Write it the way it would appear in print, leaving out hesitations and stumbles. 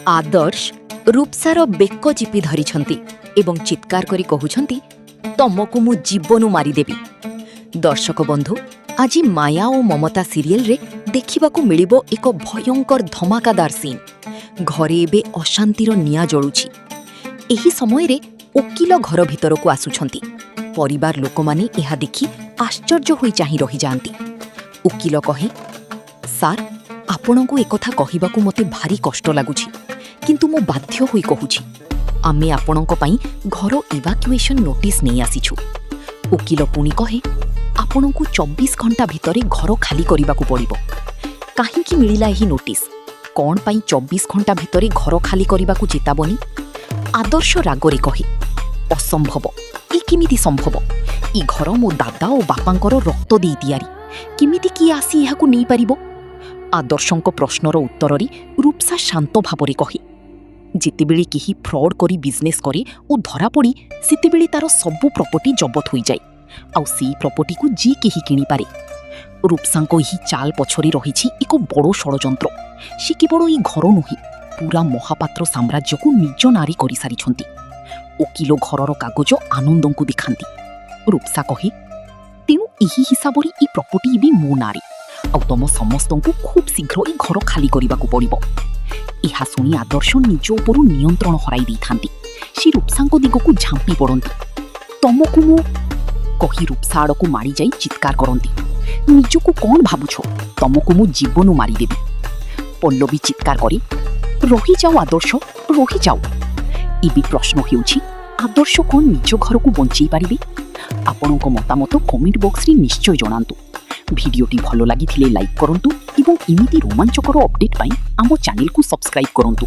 आदर्श रूपसार bake चिपि धरिछंती एवं चित्कार करी कहउछंती तमकु मु जीवनु मारिदेबी। दर्शक बंधु, आज माया और ममता सीरियल रे देखिबाकू मिलिबो एक भयंकर धमाकादार सीन। घरे एबे अशांतिर निया जळुछि। एही समय रे ओकिल घर भितरकू आसुछंती। परिवार लोकमाने एहा देखि आश्चर्य होई चाहि रहि जांती। ओकिल कहे, सार आपणको एकथा कहिबाकू मते भारी कष्ट लागुछि, किंतु मो बाध्य होई कहूछि। आमे आपणको पई घर इवाक्युएशन नोटिस नै आसीछु। ओकिल पुणी कहे, आपणको 24 घंटा भितरे घर खाली करिबाकू पड़िबो। काहेकि मिलिला एही नोटिस? कोन पई 24 घंटा भितरे घर खाली करिबाकू चेतावनी? आदर्श रागरे कहे, असंभव। ए किमिति संभव? ई घर मो दादा और बापांकर रक्त देई तियारी। किमिति की आसी एहाकू नै परिबो? आदर्शंक प्रश्नर उत्तर रे रूपसा शांत भावरे कहे, जितेबेले केही फ्रॉड करी बिजनेस करे ओ धरा पड़ी सेतेबेले तार सबु प्रॉपर्टी जबत होई जाय। आउ सेई प्रॉपर्टी को जे केही किनि पारे। रूपसांको ही चाल पछरी रहिछि एक बड़ षड़यंत्र। से केवल ई घर नुहे, पूरा महापात्र साम्राज्य को निज नारी करि सारिछंती। ओकिल घरर कागज आनंदंकु देखांती। रूपसा कहे, तेणु एही हिसाब रे ई प्रॉपर्टी भी मो नारी। आउ तम समस्तंकु खूब शीघ्र ई घर खाली करिबाकू पड़िबो। एहा सुनी आदर्श निज उपरु नियंत्रण हराई दैथांती। से रूपसांको दिगकू झांपी पड़ंती। तमकू मो कही रूपसा आड़कू मारी जाई चित्कार करंती, निजकू कौन भाबुछो? तमकू मो जीवनु मारिदेबी। पल्लवी चित्कार करी, रही जाओ आदर्श, रही जाओ। एबी प्रश्न हेउछि, आदर्श कौन निज घर को बंचई पारिबे? आपणको मतामत कमेंट बॉक्स रे निश्चय जणांतु। भिडियोटी भलो लागिथिले लाइक करंतु एवं इमिति रोमांचकर अपडेट पाई आम चैनल को सब्सक्राइब करंतु।